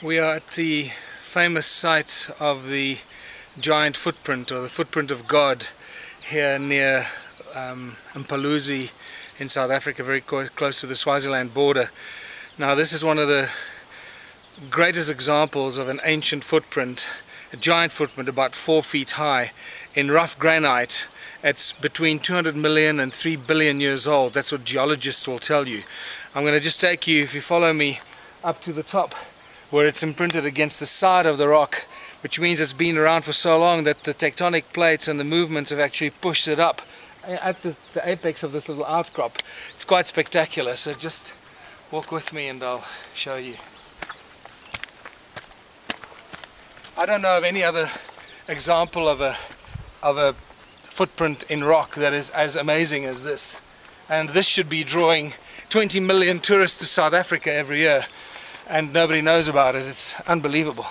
We are at the famous site of the giant footprint, or the footprint of God, here near Mphaluzi in South Africa, very close to the Swaziland border. Now this is one of the greatest examples of an ancient footprint, a giant footprint about 4 feet high in rough granite. It's between 200 million and 3 billion years old. That's what geologists will tell you. I'm going to just take you, if you follow me, up to the top where it's imprinted against the side of the rock, which means it's been around for so long that the tectonic plates and the movements have actually pushed it up at the apex of this little outcrop. It's quite spectacular, so just walk with me and I'll show you. I don't know of any other example of a footprint in rock that is as amazing as this, and this should be drawing 20 million tourists to South Africa every year, and nobody knows about it. It's unbelievable.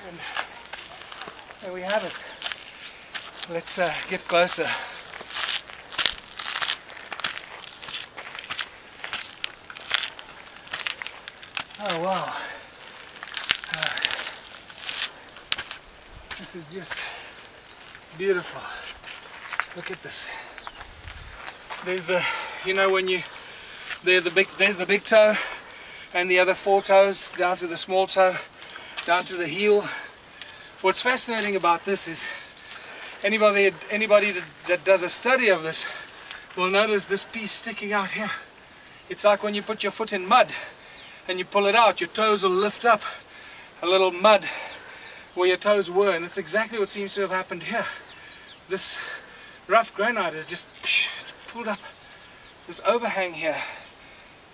And there we have it. Let's get closer. Oh wow, this is just beautiful. Look at this. There's the, you know, when you, there's the big toe and the other 4 toes down to the small toe, down to the heel. What's fascinating about this is anybody that does a study of this will notice this piece sticking out here. It's like when you put your foot in mud and you pull it out, your toes will lift up a little mud where your toes were, and that's exactly what seems to have happened here. This rough granite is just, it's pulled up this overhang here.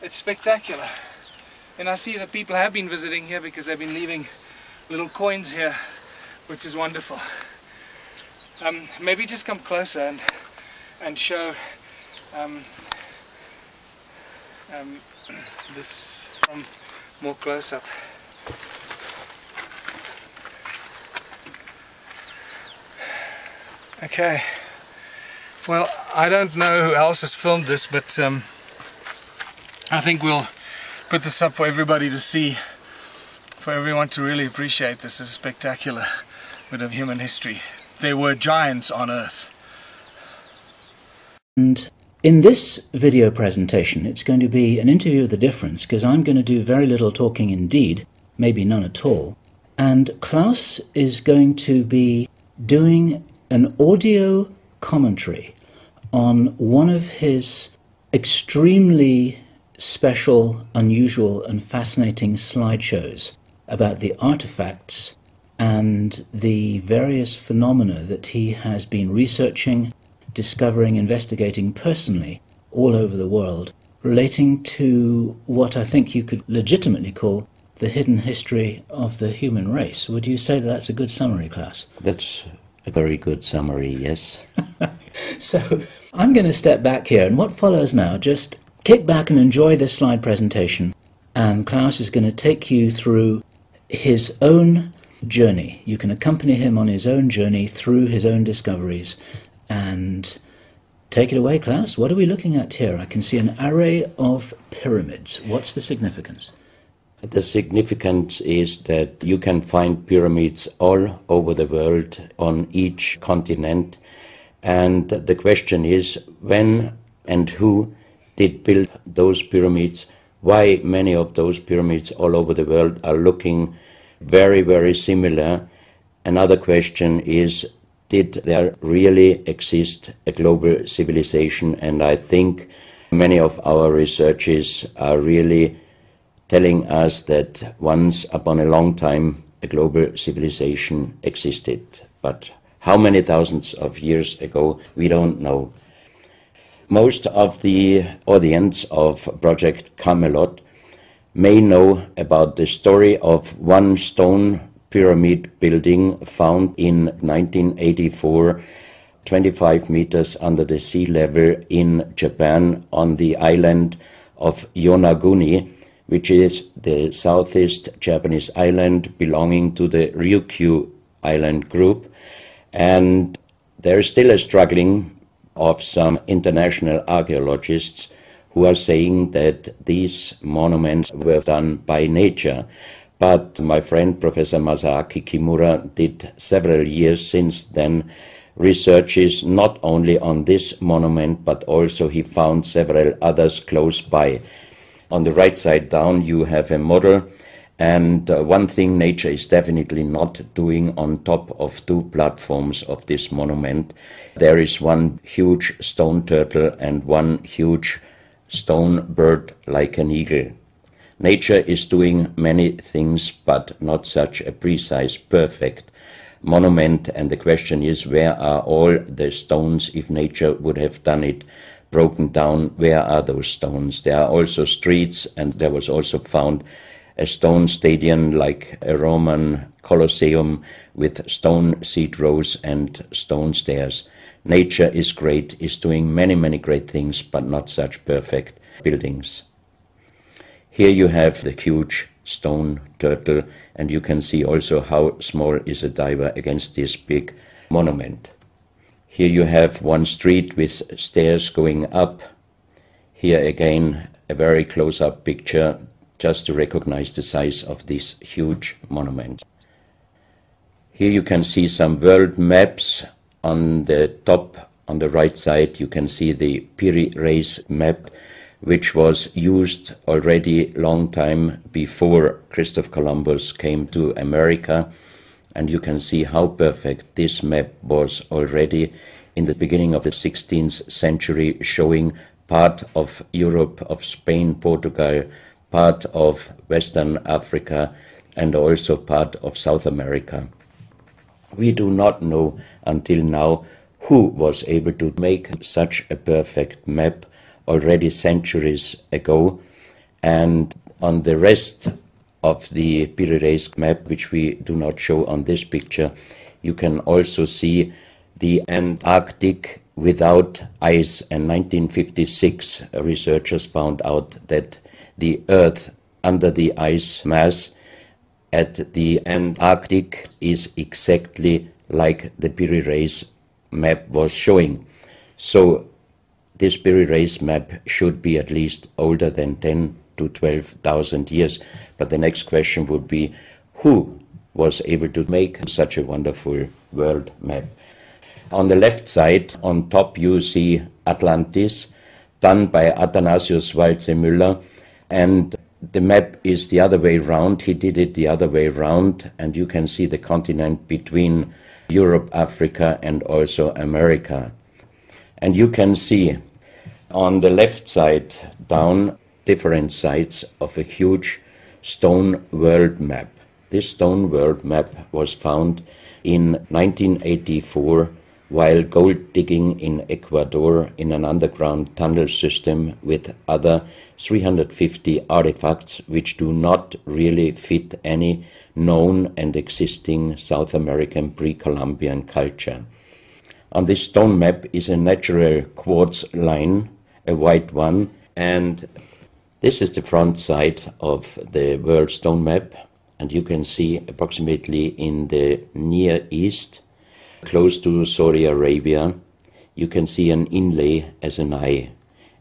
It's spectacular, and I see that people have been visiting here because they've been leaving little coins here, which is wonderful. Maybe just come closer and show this from more close up. Okay, well, I don't know who else has filmed this, but I think we'll put this up for everybody to see, for everyone to really appreciate this. Is a spectacular bit of human history. There were giants on Earth. And in this video presentation, it's going to be an interview of the difference, because I'm going to do very little talking indeed, maybe none at all. And Klaus is going to be doing an audio commentary on one of his extremely special, unusual and fascinating slideshows about the artifacts and the various phenomena that he has been researching, discovering, investigating personally all over the world, relating to what I think you could legitimately call the hidden history of the human race. Would you say that that's a good summary, Klaus? That's a very good summary, yes. So I'm going to step back here, and what follows now, just kick back and enjoy this slide presentation, and Klaus is going to take you through his own journey. You can accompany him on his own journey through his own discoveries. And take it away, Klaus. What are we looking at here? I can see an array of pyramids. What's the significance? The significance is that you can find pyramids all over the world, on each continent. And the question is, when and who did build those pyramids? Why many of those pyramids all over the world are looking very, very similar? Another question is, did there really exist a global civilization? And I think many of our researches are really telling us that once upon a long time a global civilization existed. But how many thousands of years ago, we don't know. Most of the audience of Project Camelot may know about the story of one stone pyramid building found in 1984, 25 meters under the sea level in Japan, on the island of Yonaguni, which is the southeast Japanese island belonging to the Ryukyu island group. And there is still a struggling of some international archaeologists who are saying that these monuments were done by nature. But my friend Professor Masaaki Kimura did several years since then researches not only on this monument, but also he found several others close by. On the right side down you have a model, and one thing nature is definitely not doing on top of two platforms of this monument. There is one huge stone turtle and one huge stone bird like an eagle. Nature is doing many things, but not such a precise, perfect monument, and the question is, where are all the stones? If nature would have done it broken down, where are those stones? There are also streets, and there was also found a stone stadium like a Roman Colosseum with stone seat rows and stone stairs. Nature is great, is doing many, many great things, but not such perfect buildings. Here you have the huge stone turtle, and you can see also how small is a diver against this big monument. Here you have one street with stairs going up. Here again a very close-up picture just to recognize the size of this huge monument. Here you can see some world maps. On the top, on the right side, you can see the Piri Reis map, which was used already long time before Christopher Columbus came to America. And you can see how perfect this map was already in the beginning of the 16th century, showing part of Europe, of Spain, Portugal, part of Western Africa, and also part of South America. We do not know until now who was able to make such a perfect map already centuries ago, and on the rest of the Piri Reis map, which we do not show on this picture, you can also see the Antarctic without ice. In 1956, researchers found out that the Earth under the ice mass at the Antarctic is exactly like the Piri Reis map was showing. So this Piri Reis map should be at least older than 10 to 12,000 years. But the next question would be, who was able to make such a wonderful world map? On the left side, on top, you see Atlantis, done by Athanasius Waldseemüller, and the map is the other way round. He did it the other way round, and you can see the continent between Europe, Africa, and also America. And you can see on the left side down different sides of a huge stone world map. This stone world map was found in 1984 while gold digging in Ecuador in an underground tunnel system with other 350 artifacts which do not really fit any known and existing South American pre-Columbian culture. On this stone map is a natural quartz line, a white one, and this is the front side of the world stone map, and you can see approximately in the Near East, close to Saudi Arabia, you can see an inlay as an eye.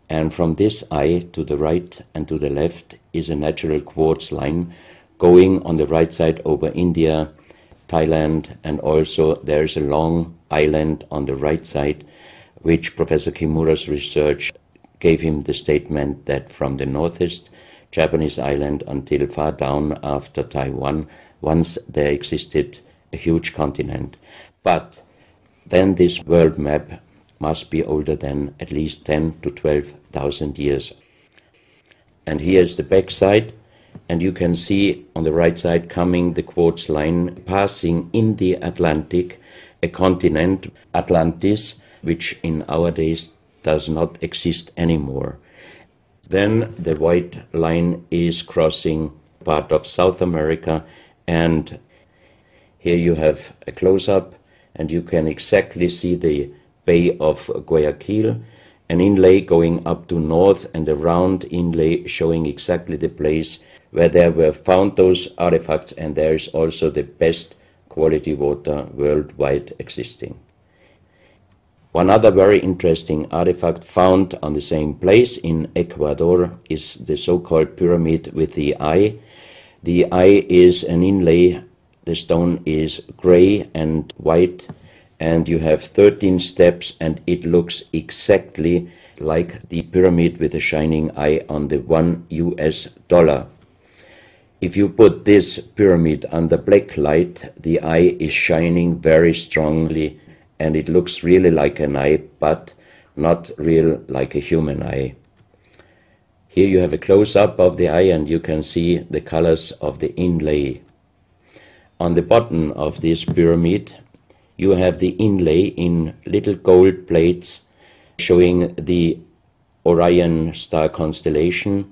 And from this eye to the right and to the left is a natural quartz line going on the right side over India, Thailand, and also there is a long island on the right side, which Professor Kimura's research gave him the statement that from the northeast Japanese island until far down after Taiwan, once there existed a huge continent. But then this world map must be older than at least 10 to 12,000 years. And here is the back side, and you can see on the right side coming the quartz line passing in the Atlantic, a continent, Atlantis, which in our days does not exist anymore. Then the white line is crossing part of South America, and here you have a close-up, and you can exactly see the Bay of Guayaquil, an inlay going up to north and a round inlay showing exactly the place where there were found those artifacts, and there is also the best quality water worldwide existing. One other very interesting artifact found on the same place in Ecuador is the so-called pyramid with the eye. The eye is an inlay, the stone is gray and white, and you have 13 steps, and it looks exactly like the pyramid with the shining eye on the $1. If you put this pyramid under black light, the eye is shining very strongly, and it looks really like an eye, but not real like a human eye. Here you have a close-up of the eye, and you can see the colors of the inlay. On the bottom of this pyramid, you have the inlay in little gold plates showing the Orion star constellation,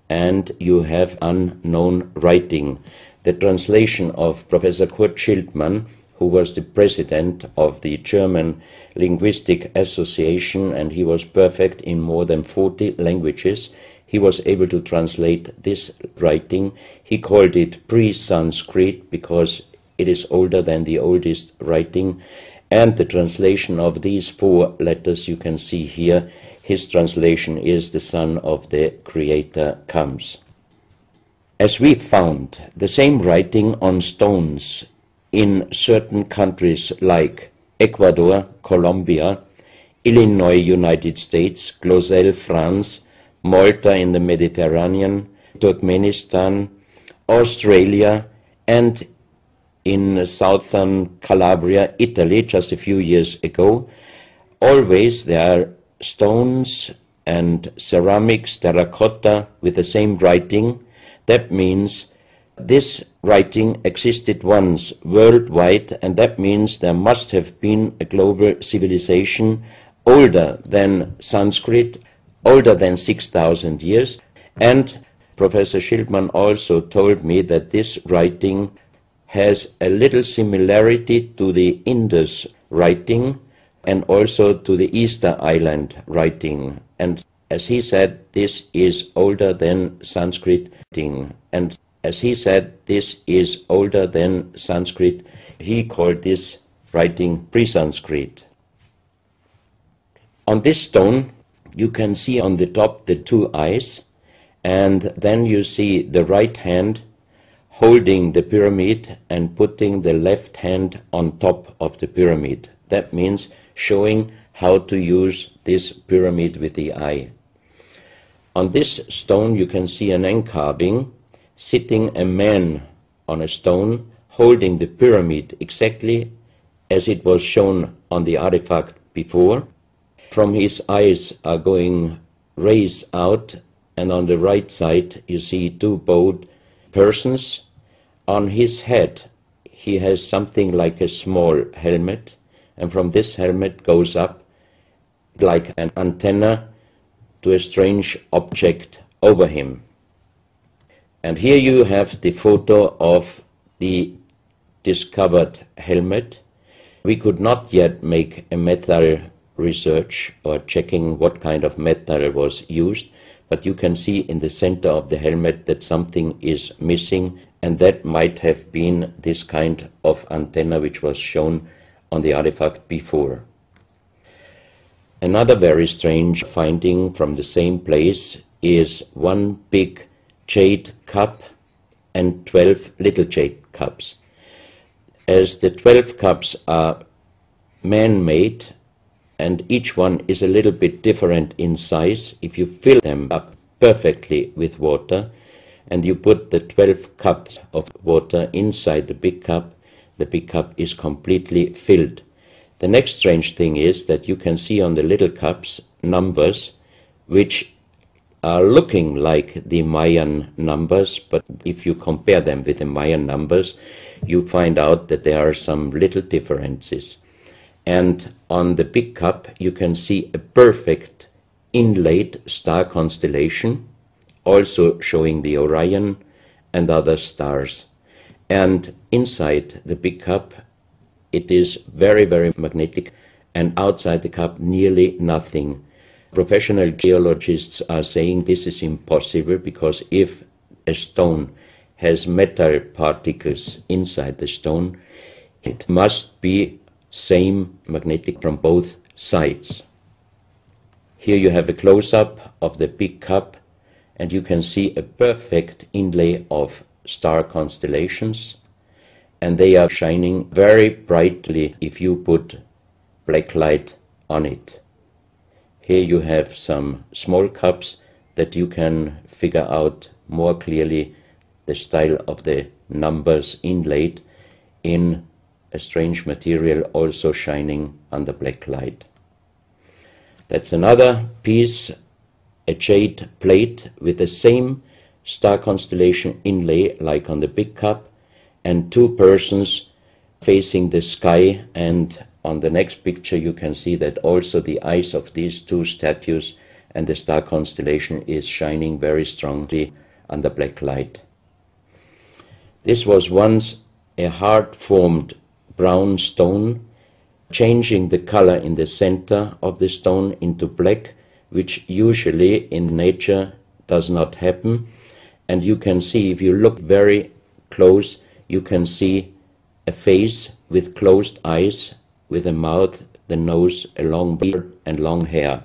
and you have unknown writing. The translation of Professor Kurt Schildmann, who was the president of the German Linguistic Association, and he was perfect in more than 40 languages. He was able to translate this writing. He called it pre-Sanskrit because it is older than the oldest writing. And the translation of these 4 letters you can see here, his translation is "the Son of the Creator comes." As we found the same writing on stones in certain countries like Ecuador, Colombia, Illinois, United States, Clausel, France, Malta in the Mediterranean, Turkmenistan, Australia, and in southern Calabria, Italy, just a few years ago. Always there are stones and ceramics, terracotta, with the same writing. That means this writing existed once worldwide, and that means there must have been a global civilization older than Sanskrit, older than 6,000 years. And Professor Schildmann also told me that this writing has a little similarity to the Indus writing and also to the Easter Island writing. And as he said, this is older than Sanskrit writing. And as he said, this is older than Sanskrit. He called this writing pre-Sanskrit. On this stone, you can see on the top the 2 eyes, and then you see the right hand holding the pyramid and putting the left hand on top of the pyramid. That means showing how to use this pyramid with the eye. On this stone you can see an engraving, sitting a man on a stone holding the pyramid exactly as it was shown on the artifact before. From his eyes are going rays out, and on the right side you see 2 bowed persons. On his head he has something like a small helmet, and from this helmet goes up like an antenna to a strange object over him. And here you have the photo of the discovered helmet. We could not yet make a metal research or checking what kind of metal was used, but you can see in the center of the helmet that something is missing, and that might have been this kind of antenna which was shown on the artifact before. Another very strange finding from the same place is 1 big jade cup and 12 little jade cups. As the 12 cups are man-made and each one is a little bit different in size, if you fill them up perfectly with water and you put the 12 cups of water inside the big cup is completely filled. The next strange thing is that you can see on the little cups numbers which are looking like the Mayan numbers, but if you compare them with the Mayan numbers, you find out that there are some little differences. And on the big cup you can see a perfect inlaid star constellation, also showing the Orion and other stars. And inside the big cup it is very, very magnetic, and outside the cup nearly nothing. Professional geologists are saying this is impossible because if a stone has metal particles inside the stone, it must be same magnetic from both sides. Here you have a close-up of the big cup, and you can see a perfect inlay of star constellations, and they are shining very brightly if you put black light on it. Here you have some small cups that you can figure out more clearly the style of the numbers inlaid in a strange material also shining under black light. That's another piece, a jade plate with the same star constellation inlay like on the big cup, and two persons facing the sky, and on the next picture you can see that also the eyes of these two statues and the star constellation is shining very strongly under black light. This was once a hard-formed brown stone, changing the color in the center of the stone into black, which usually in nature does not happen. And you can see, if you look very close, you can see a face with closed eyes, with a mouth, the nose, a long beard and long hair.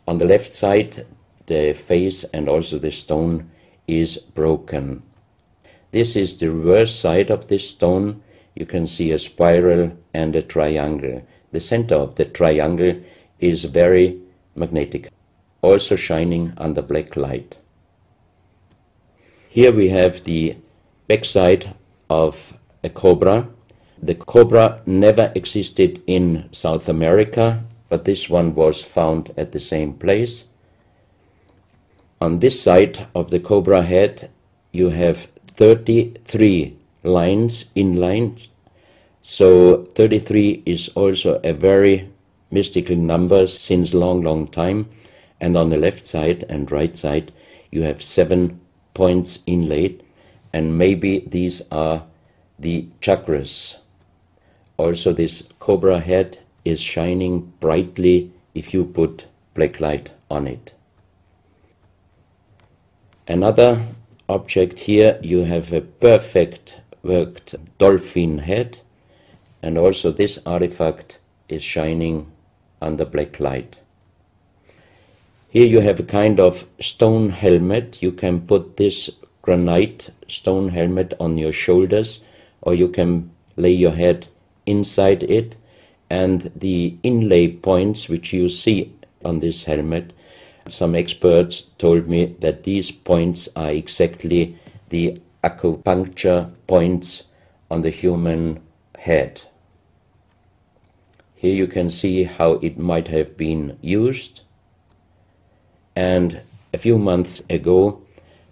On the left side, the face and also the stone is broken. This is the reverse side of this stone. You can see a spiral and a triangle. The center of the triangle is very magnetic, also shining under black light. Here we have the backside of a cobra. The cobra never existed in South America, but this one was found at the same place. On this side of the cobra head you have 33 lines, inlines. So 33 is also a very mystical number since long time. And on the left side and right side you have 7 points inlaid, and maybe these are the chakras. Also this cobra head is shining brightly if you put black light on it. Another object here, you have a perfect worked dolphin head, and also this artifact is shining under black light. Here you have a kind of stone helmet. You can put this granite stone helmet on your shoulders, or you can lay your head inside it, and the inlay points which you see on this helmet, some experts told me that these points are exactly the acupuncture points on the human head. Here you can see how it might have been used, and a few months ago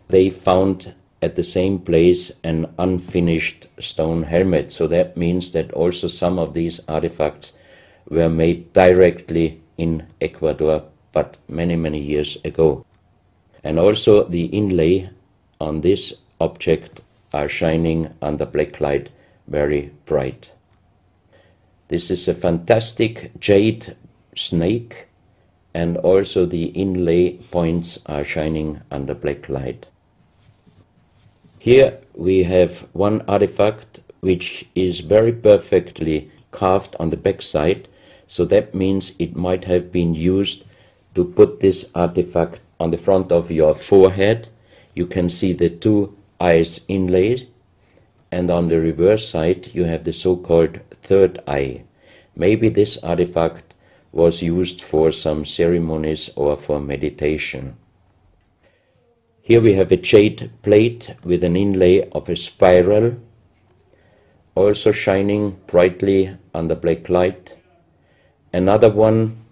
they found at the same place an unfinished stone helmet. So that means that also some of these artifacts were made directly in Ecuador, but many years ago. And also the inlay on this object are shining under black light very bright. This is a fantastic jade snake, and also the inlay points are shining under black light. Here we have one artifact which is very perfectly carved on the back side, so that means it might have been used to put this artifact on the front of your forehead. You can see the two eyes inlaid, and on the reverse side you have the so-called third eye. Maybe this artifact was used for some ceremonies or for meditation. Here we have a jade plate with an inlay of a spiral, also shining brightly under black light. Another one,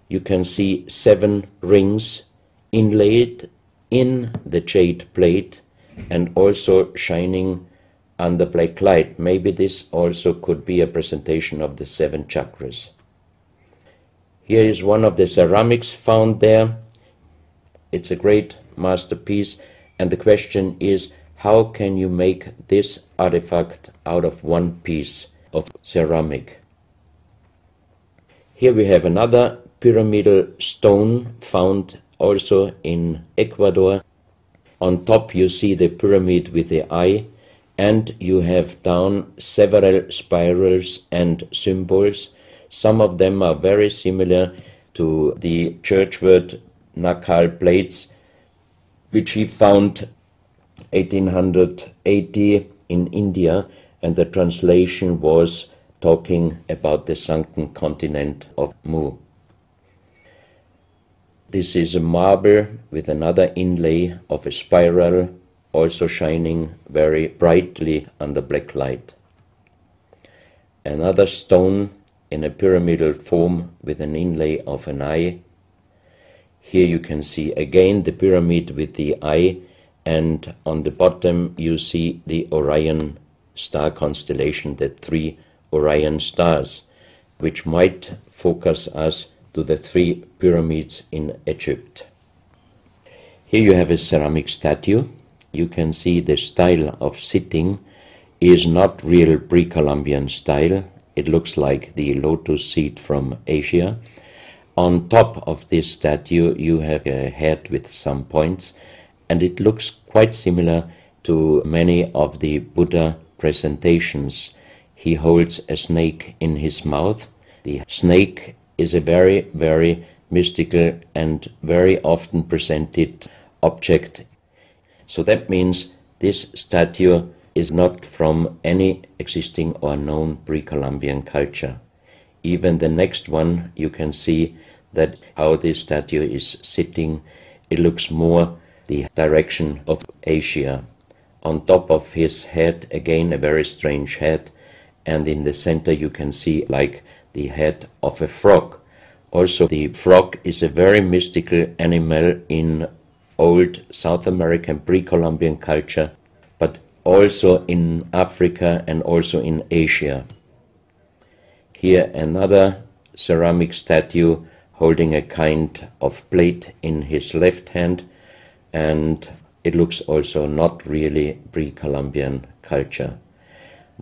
you can see 7 rings inlaid in the jade plate and also shining under black light. Maybe this also could be a presentation of the 7 chakras. Here is one of the ceramics found there. It's a great masterpiece, and the question is, how can you make this artifact out of one piece of ceramic? Here we have another pyramidal stone found also in Ecuador. On top you see the pyramid with the eye, and you have down several spirals and symbols. Some of them are very similar to the church word Nakal plates, which he found 1880 in India, and the translation was talking about the sunken continent of Mu. This is a marble with another inlay of a spiral, also shining very brightly under black light. Another stone in a pyramidal form with an inlay of an eye. Here you can see again the pyramid with the eye, and on the bottom you see the Orion star constellation, the 3 Orion stars, which might focus us to the 3 pyramids in Egypt. Here you have a ceramic statue. You can see the style of sitting is not real pre-Columbian style. It looks like the lotus seat from Asia. On top of this statue you have a head with some points, and it looks quite similar to many of the Buddha presentations. He holds a snake in his mouth. The snake is a very, very mystical and very often presented object. So that means this statue is not from any existing or known pre-Columbian culture. Even the next one, you can see that how this statue is sitting, it looks more the direction of Asia. On top of his head, again a very strange head, and in the center you can see like the head of a frog. Also, the frog is a very mystical animal in old South American pre-Columbian culture, but also in Africa and also in Asia. Here another ceramic statue holding a kind of plate in his left hand, and it looks also not really pre-Columbian culture.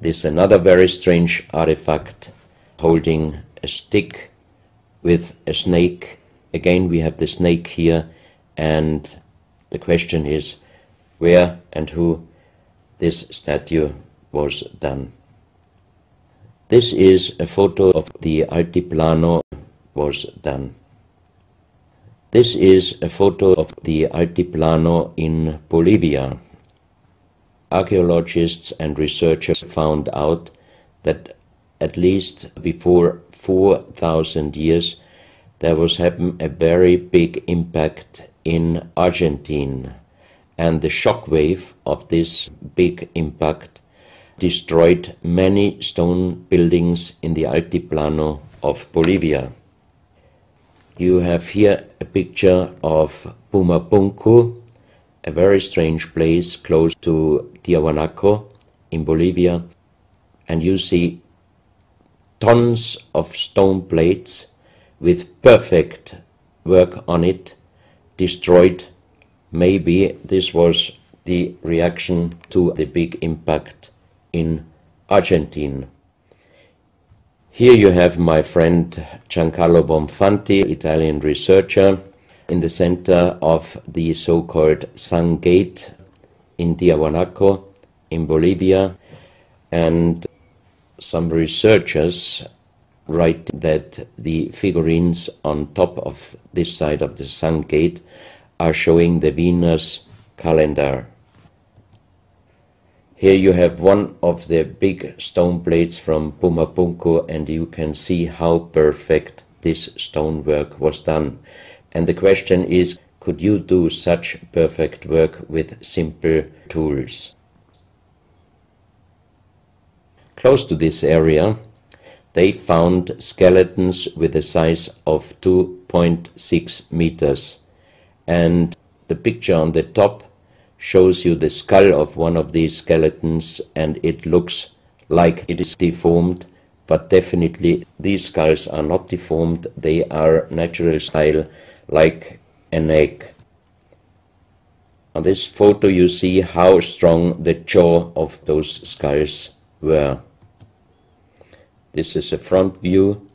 This another very strange artifact holding a stick with a snake. Again we have the snake here, and the question is where and who this statue was done. This is a photo of the Altiplano was done. This is a photo of the Altiplano in Bolivia. Archaeologists and researchers found out that at least before 4,000 years there was happened a very big impact in Argentina, and the shock wave of this big impact destroyed many stone buildings in the Altiplano of Bolivia. You have here a picture of Pumapunku, a very strange place close to Tiahuanaco in Bolivia, and you see tons of stone plates with perfect work on it, destroyed. Maybe this was the reaction to the big impact in Argentina. Here you have my friend Giancarlo Bonfanti, Italian researcher, in the center of the so-called Sun Gate in Tiahuanaco in Bolivia, and some researchers write that the figurines on top of this side of the Sun Gate are showing the Venus calendar. Here you have one of the big stone plates from Pumapunku, and you can see how perfect this stonework was done. And the question is, could you do such perfect work with simple tools? Close to this area, they found skeletons with a size of 2.6 meters. And the picture on the top shows you the skull of one of these skeletons, and it looks like it is deformed, but definitely these skulls are not deformed. They are natural style, like an egg. On this photo you see how strong the jaw of those skulls were. This is a front view,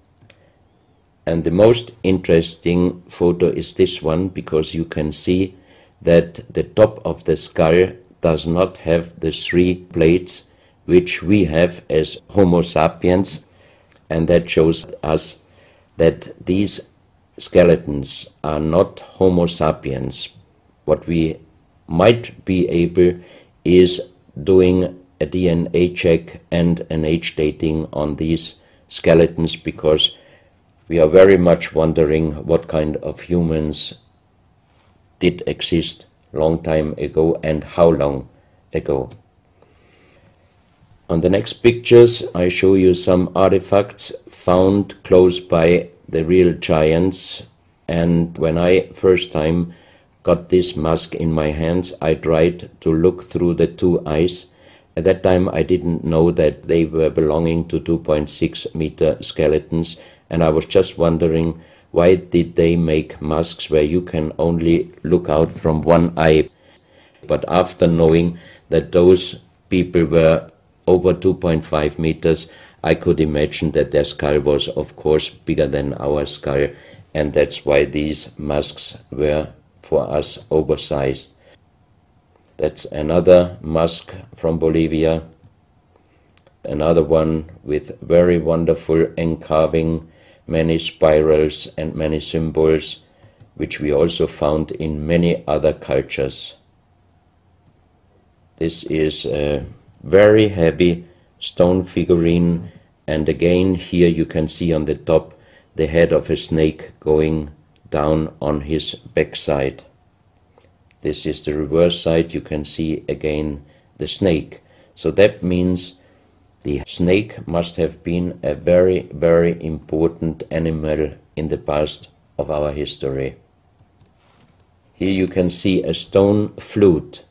And the most interesting photo is this one, because you can see that the top of the skull does not have the 3 plates which we have as Homo sapiens, and that shows us that these skeletons are not Homo sapiens. What we might be able is doing a DNA check and an age dating on these skeletons, because we are very much wondering what kind of humans did exist long time ago and how long ago. On the next pictures I show you some artifacts found close by the real giants, and when I first time got this mask in my hands I tried to look through the 2 eyes. At that time I didn't know that they were belonging to 2.6 meter skeletons, and I was just wondering, why did they make masks where you can only look out from 1 eye? But after knowing that those people were over 2.5 meters, I could imagine that their skull was of course bigger than our skull, and that's why these masks were for us oversized. That's another mask from Bolivia, another one with very wonderful encarving, many spirals and many symbols, which we also found in many other cultures. This is a very heavy stone figurine, and again here you can see on the top the head of a snake going down on his backside. This is the reverse side. You can see again the snake. So that means the snake must have been a very, very important animal in the past of our history. Here you can see a stone flute.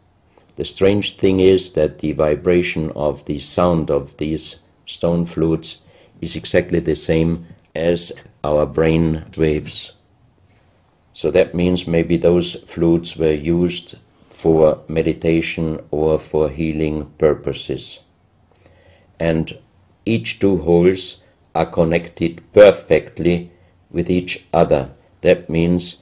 The strange thing is that the vibration of the sound of these stone flutes is exactly the same as our brain waves. So that means maybe those flutes were used for meditation or for healing purposes. And each 2 holes are connected perfectly with each other. That means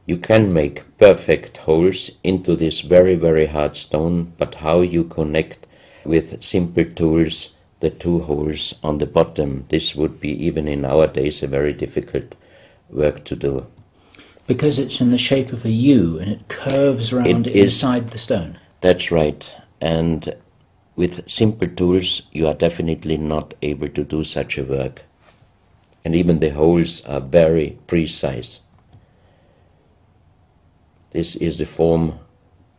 you can make perfect holes into this very, very hard stone, but how you connect with simple tools the 2 holes on the bottom, this would be even in our days a very difficult work to do. Because it's in the shape of a U and it curves around inside the stone. That's right. And with simple tools you are definitely not able to do such a work. And even the holes are very precise. This is the form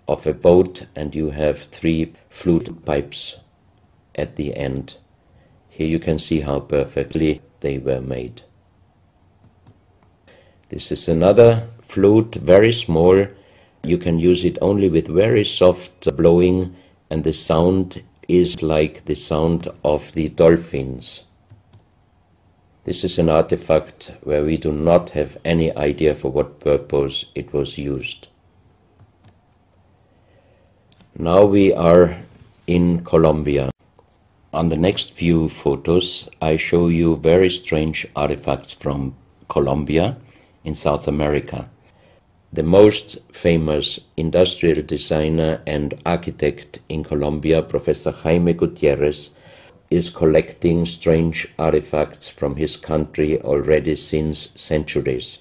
of a boat, and you have 3 flute pipes at the end. Here you can see how perfectly they were made. This is another flute, very small. You can use it only with very soft blowing, and the sound is like the sound of the dolphins. This is an artifact where we do not have any idea for what purpose it was used. Now we are in Colombia. On the next few photos I show you very strange artifacts from Colombia in South America. The most famous industrial designer and architect in Colombia, Professor Jaime Gutierrez, is collecting strange artifacts from his country already since centuries.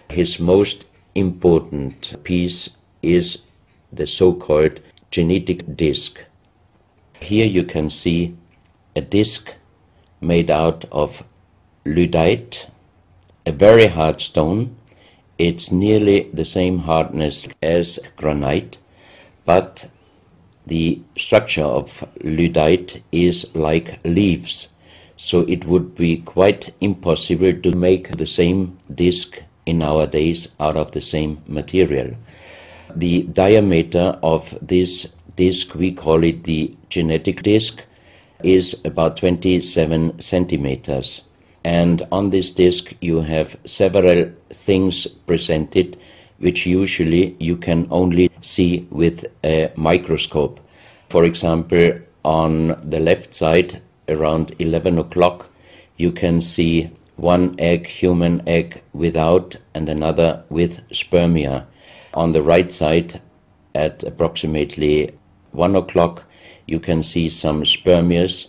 His most important piece is the so-called genetic disc. Here you can see a disc made out of lyddite, a very hard stone. It's nearly the same hardness as granite, but the structure of lyddite is like leaves, so it would be quite impossible to make the same disc in our days out of the same material. The diameter of this disc, we call it the genetic disc, is about 27 centimeters. And on this disc you have several things presented which usually you can only see with a microscope. For example, on the left side, around 11 o'clock, you can see one egg, human egg, without and another with spermia. On the right side, at approximately 1 o'clock, you can see some spermias,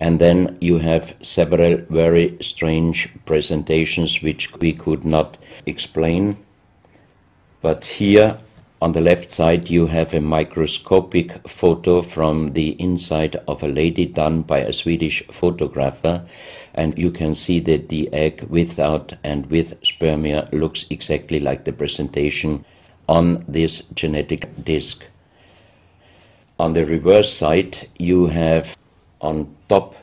and then you have several very strange presentations which we could not explain. But here on the left side you have a microscopic photo from the inside of a lady done by a Swedish photographer, and you can see that the egg without and with spermia looks exactly like the presentation on this genetic disc. On the reverse side you have on top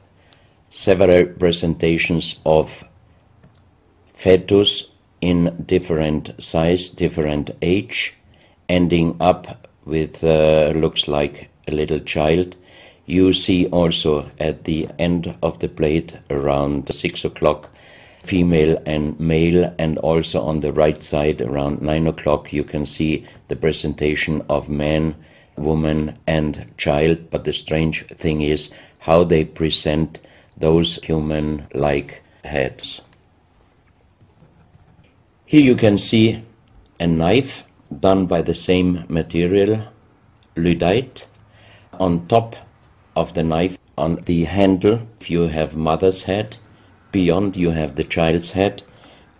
several presentations of fetus in different size, different age, ending up with looks like a little child. You see also at the end of the plate around 6 o'clock female and male, and also on the right side around 9 o'clock you can see the presentation of man, woman and child. But the strange thing is how they present those human-like heads. Here you can see a knife done by the same material, lyddite. On top of the knife, on the handle, you have mother's head, beyond you have the child's head,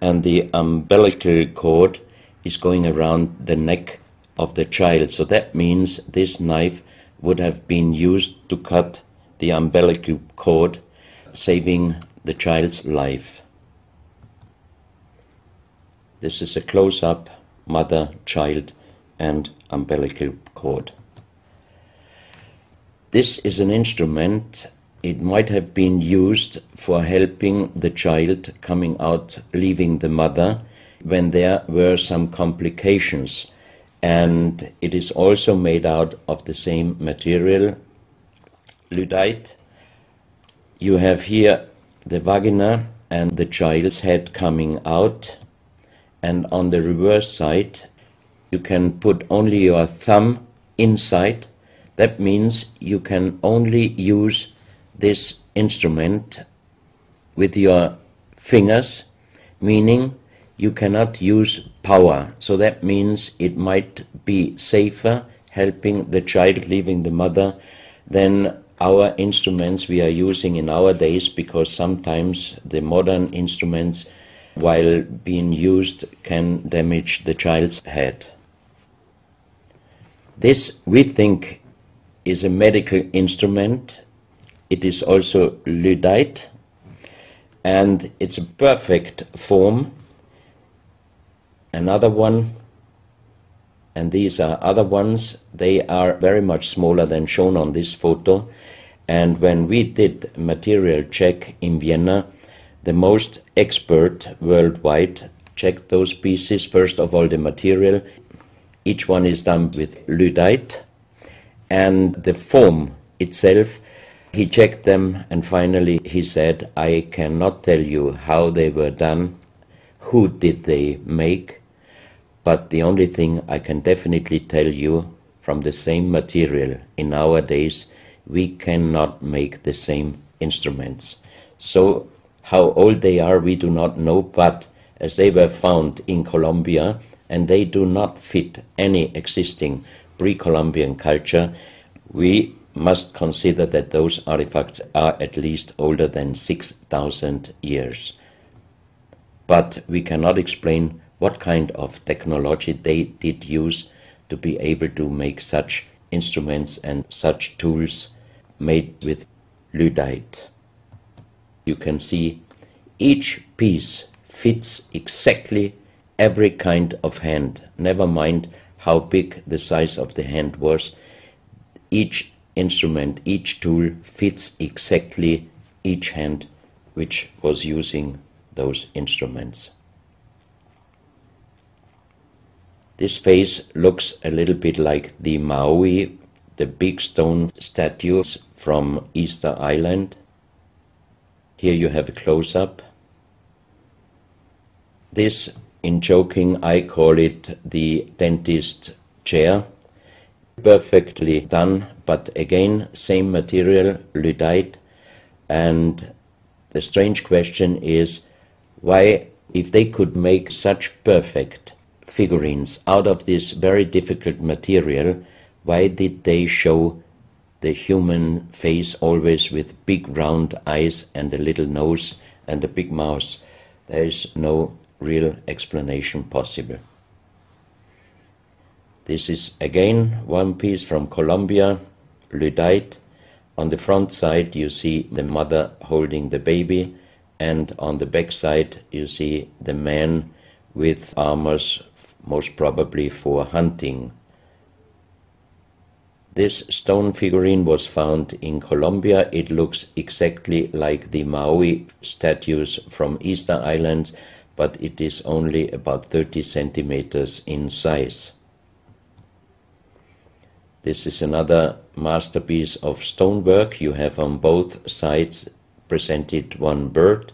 and the umbilical cord is going around the neck of the child. So that means this knife would have been used to cut the umbilical cord, saving the child's life. This is a close-up mother, child and umbilical cord. This is an instrument. It might have been used for helping the child coming out, leaving the mother, when there were some complications. And it is also made out of the same material, lyddite. You have here the vagina and the child's head coming out, and on the reverse side you can put only your thumb inside. That means you can only use this instrument with your fingers, meaning you cannot use power. So that means it might be safer helping the child leaving the mother than our instruments we are using in our days, because sometimes the modern instruments, while being used, can damage the child's head. This, we think, is a medical instrument. It is also lyddite, and it's a perfect form. Another one, and these are other ones, they are very much smaller than shown on this photo. And when we did material check in Vienna, the most expert worldwide checked those pieces. First of all, the material. Each one is done with lyddite, and the form itself, he checked them, and finally he said, I cannot tell you how they were done, who did they make, but the only thing I can definitely tell you, from the same material in our days, we cannot make the same instruments. So how old they are we do not know, but as they were found in Colombia and they do not fit any existing pre-Columbian culture, we must consider that those artifacts are at least older than 6,000 years. But we cannot explain what kind of technology they did use to be able to make such instruments and such tools made with lyddite. You can see each piece fits exactly every kind of hand, never mind how big the size of the hand was. Each instrument, each tool fits exactly each hand which was using those instruments. This face looks a little bit like the Maui, the big stone statues from Easter Island. Here you have a close-up. This, in joking, I call it the dentist chair. Perfectly done, but again, same material, lyddite. And the strange question is, Why, if they could make such perfect figurines out of this very difficult material, why did they show the human face always with big round eyes and a little nose and a big mouth? There is no real explanation possible. This is again one piece from Colombia, Lyddite. On the front side you see the mother holding the baby, and on the back side you see the man with armors, most probably for hunting. This stone figurine was found in Colombia. It looks exactly like the Maui statues from Easter Islands, but it is only about 30 centimeters in size. This is another masterpiece of stonework. You have on both sides presented one bird,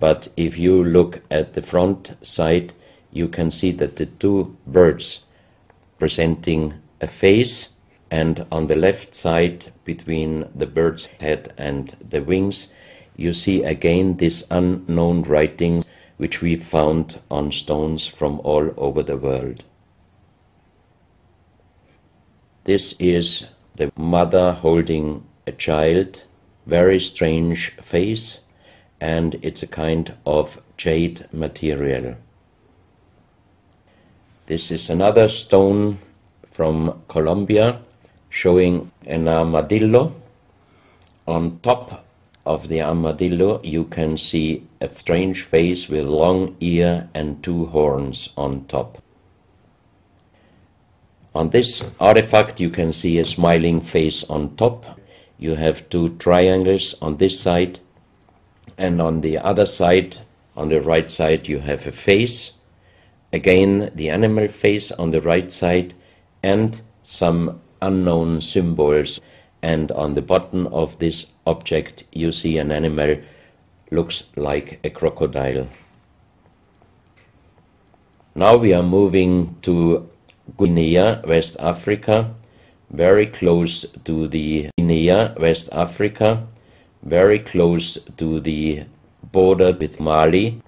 but if you look at the front side, you can see that the two birds presenting a face, and on the left side, between the bird's head and the wings, you see again this unknown writing which we found on stones from all over the world. This is the mother holding a child, very strange face, and it's a kind of jade material. This is another stone from Colombia, showing an armadillo. On top of the armadillo you can see a strange face with long ear and two horns on top. On this artifact you can see a smiling face on top. You have two triangles on this side, and on the other side, on the right side, you have a face. Again, the animal face on the right side, and some unknown symbols, and on the bottom of this object you see an animal, looks like a crocodile. Now we are moving to Guinea, West Africa, very close to the Guinea, West Africa, very close to the border with Mali.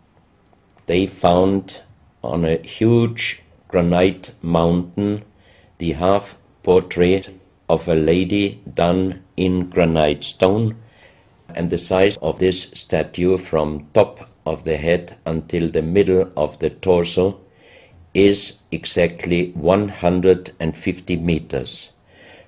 They found on a huge granite mountain the half portrait of a lady done in granite stone, and the size of this statue from top of the head until the middle of the torso is exactly 150 meters.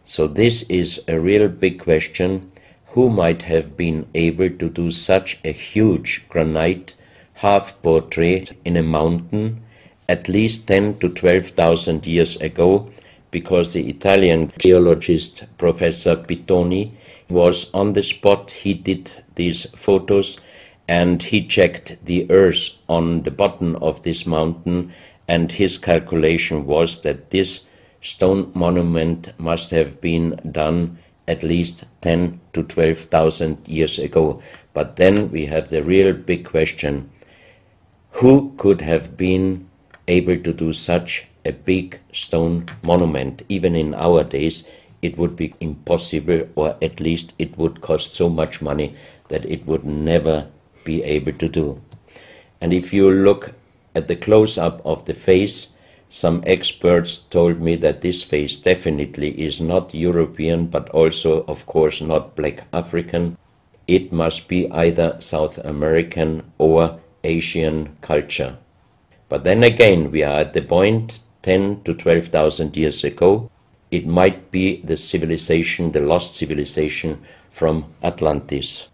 So this is a real big question. Who might have been able to do such a huge granite half portrait in a mountain at least 10 to 12,000 years ago? Because the Italian archaeologist Professor Pittoni was on the spot. He did these photos and he checked the earth on the bottom of this mountain, and his calculation was that this stone monument must have been done at least 10 to 12,000 years ago. But then we have the real big question: who could have been able to do such a big stone monument? Even in our days it would be impossible, or at least it would cost so much money that it would never be able to do. And if you look at the close-up of the face, some experts told me that this face definitely is not European, but also of course not black African. It must be either South American or Asian culture. But then again, we are at the point 10 to 12,000 years ago. It might be the civilization, the lost civilization from Atlantis.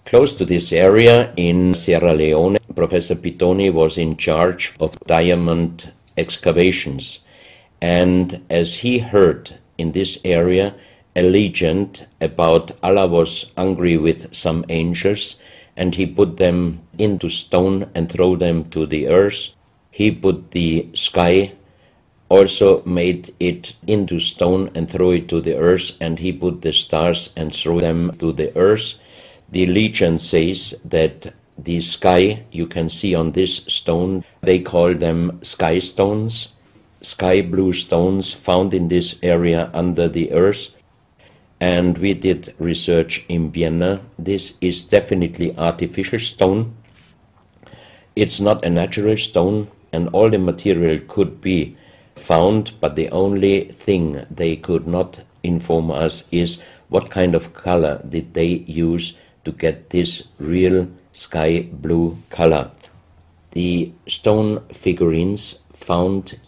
Close to this area in Sierra Leone, Professor Pittoni was in charge of diamond excavations. And as he heard in this area a legend about Allah was angry with some angels, and he put them into stone and throw them to the earth. He put the sky, also made it into stone and throw it to the earth, and he put the stars and threw them to the earth. The legend says that the sky, you can see on this stone, they call them sky stones, sky blue stones found in this area under the earth. and we did research in Vienna. This is definitely artificial stone. It's not a natural stone, and all the material could be found, but the only thing they could not inform us is what kind of color did they use to get this real sky blue color. The stone figurines found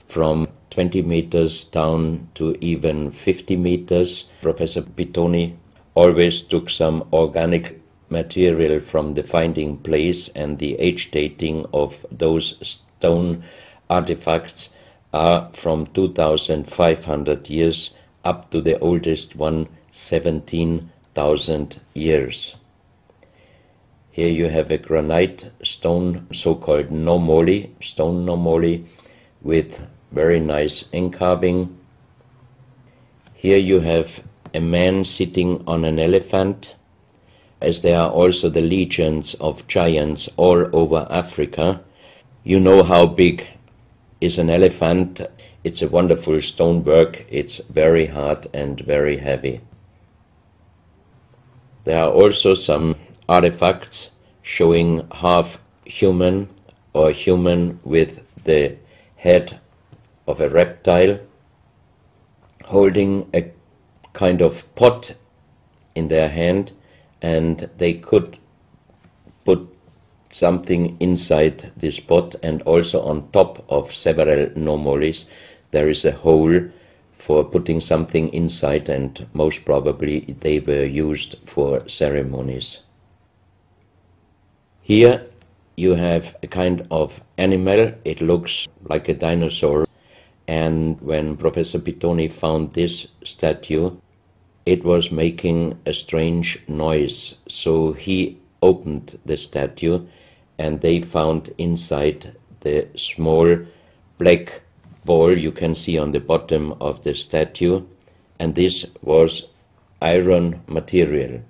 from 20 meters down to even 50 meters. Professor Pittoni always took some organic material from the finding place, and the age dating of those stone artifacts are from 2,500 years up to the oldest one, 17,000 years. Here you have a granite stone, so-called nomoli, stone nomoli, with very nice encarving. Here you have a man sitting on an elephant, as there are also the legions of giants all over Africa. You know how big is an elephant. It's a wonderful stonework. It's very hard and very heavy. There are also some artifacts showing half human or human with the head of a reptile, holding a kind of pot in their hand, and they could put something inside this pot, and also on top of several nomolis there is a hole for putting something inside, and most probably they were used for ceremonies. Here you have a kind of animal. It looks like a dinosaur, and when Professor Pittoni found this statue, it was making a strange noise, so he opened the statue, and they found inside the small black ball you can see on the bottom of the statue, and this was iron material.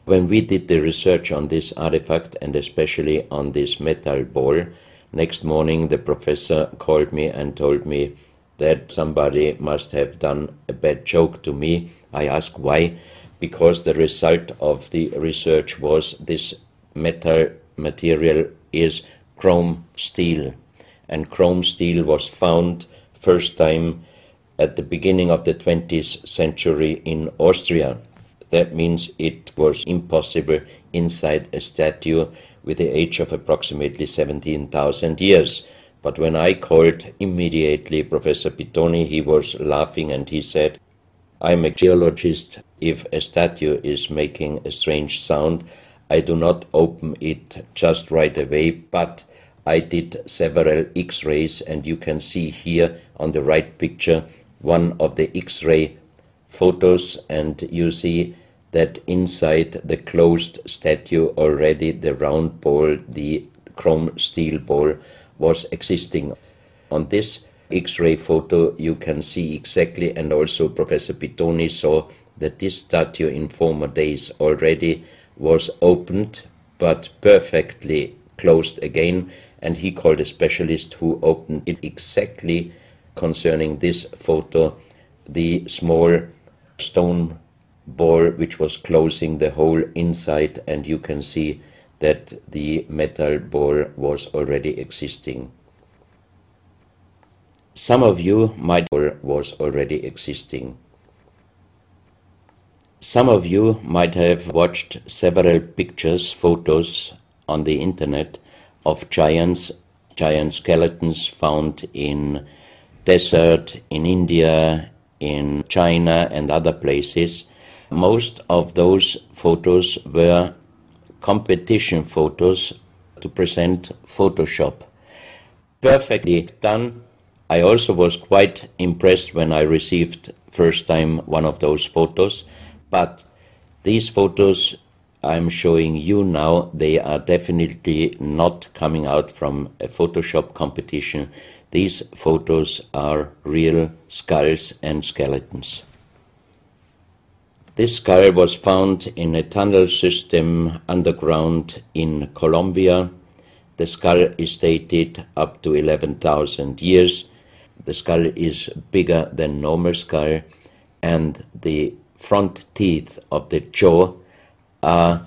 When we did the research on this artifact, and especially on this metal ball, next morning the professor called me and told me that somebody must have done a bad joke to me. I asked why, because the result of the research was this metal material is chrome steel, and chrome steel was found first time at the beginning of the 20th century in Austria. That means it was impossible inside a statue with the age of approximately 17,000 years. But when I called immediately Professor Pittoni, he was laughing and he said, "I'm a geologist. If a statue is making a strange sound, I do not open it just right away, but I did several X-rays, and you can see here on the right picture one of the X-ray photos, and you see that inside the closed statue already the round ball, the chrome steel ball, was existing. On this X-ray photo you can see exactly, and also Professor Pittoni saw that this statue in former days already was opened but perfectly closed again, and he called a specialist who opened it exactly concerning this photo, the small stone ball which was closing the hole inside, and you can see that the metal ball was already existing. Some of you might was already existing. Some of you might have watched several pictures, photos on the internet of giant skeletons found in desert, in India, in China and other places. Most of those photos were competition photos to present Photoshop. Perfectly done. I also was quite impressed when I received first time one of those photos, but these photos I'm showing you now, they are definitely not coming out from a Photoshop competition. These photos are real skulls and skeletons. This skull was found in a tunnel system underground in Colombia. The skull is dated up to 11,000 years. The skull is bigger than normal skull, and the front teeth of the jaw are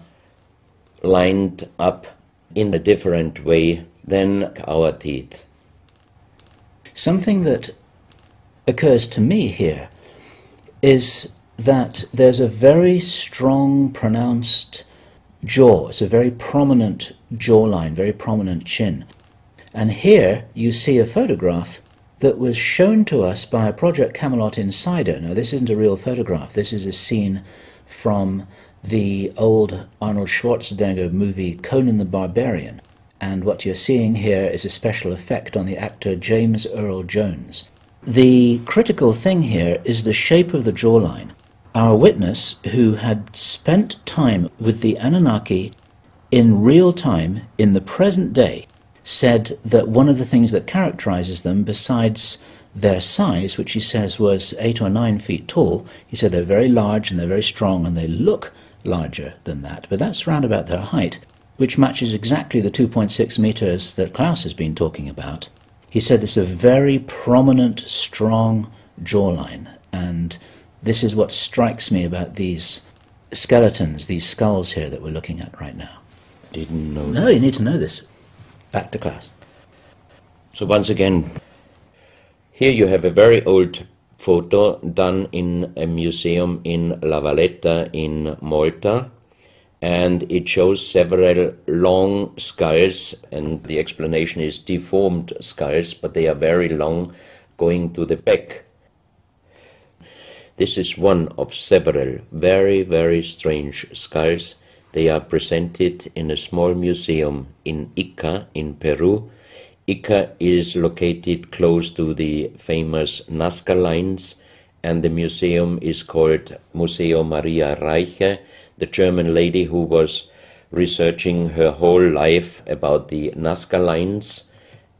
lined up in a different way than our teeth. Something that occurs to me here is that there's a very strong, pronounced jaw. It's a very prominent jawline, very prominent chin. And here you see a photograph that was shown to us by a Project Camelot insider. Now, this isn't a real photograph. This is a scene from the old Arnold Schwarzenegger movie Conan the Barbarian. And what you're seeing here is a special effect on the actor James Earl Jones. The critical thing here is the shape of the jawline. Our witness, who had spent time with the Anunnaki in real time, in the present day, said that one of the things that characterizes them, besides their size, which he says was 8 or 9 feet tall, he said they're very large and they're very strong and they look larger than that. But that's round about their height, which matches exactly the 2.6 meters that Klaus has been talking about. He said it's a very prominent, strong jawline, and this is what strikes me about these skeletons, these skulls here that we're looking at right now. Didn't know. No, you need to know this. Back to Klaus. So once again, here you have a very old photo done in a museum in La Valletta in Malta, and it shows several long skulls, and the explanation is deformed skulls, but they are very long, going to the back. This is one of several very, very strange skulls. They are presented in a small museum in Ica in Peru. Ica is located close to the famous Nazca lines, and the museum is called Museo Maria Reiche, the German lady who was researching her whole life about the Nazca lines.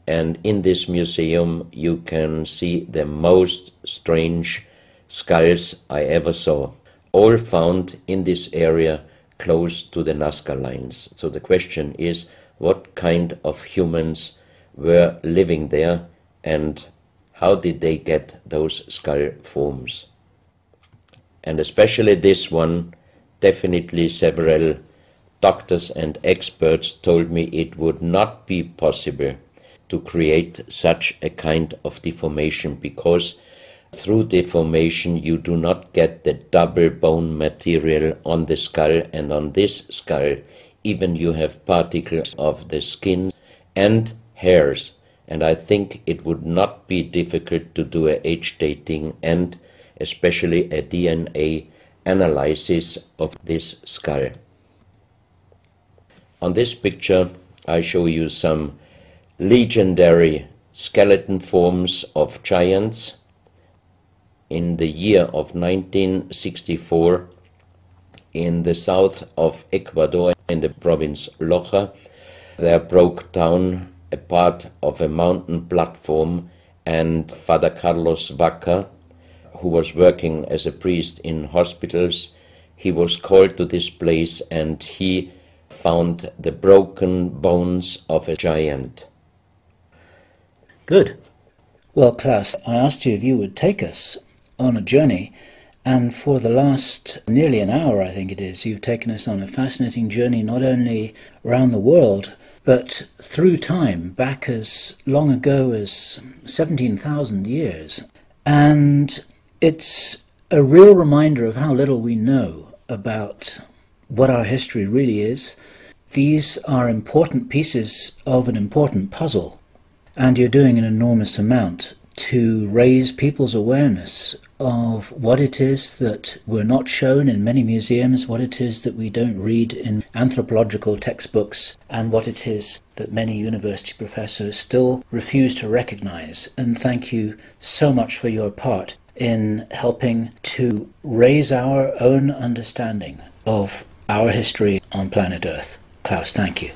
And in this museum you can see the most strange skulls I ever saw, all found in this area close to the Nazca lines. So the question is, what kind of humans were living there and how did they get those skull forms? And especially this one, definitely several doctors and experts told me it would not be possible to create such a kind of deformation, because through deformation you do not get the double bone material on the skull, and on this skull even you have particles of the skin and hairs, and I think it would not be difficult to do a age dating and especially a DNA analysis of this skull. On this picture I show you some legendary skeleton forms of giants. In the year of 1964, in the south of Ecuador, in the province Loja, there broke down a part of a mountain platform, and Father Carlos Vaca, who was working as a priest in hospitals, he was called to this place and he found the broken bones of a giant. Good. Well, Klaus, I asked you if you would take us on a journey, and for the last nearly an hour, I think it is, you've taken us on a fascinating journey, not only around the world, but through time, back as long ago as 17,000 years. And it's a real reminder of how little we know about what our history really is. These are important pieces of an important puzzle, and you're doing an enormous amount to raise people's awareness of what it is that we're not shown in many museums, what it is that we don't read in anthropological textbooks, and what it is that many university professors still refuse to recognize. And thank you so much for your part in helping to raise our own understanding of our history on planet Earth. Klaus, thank you.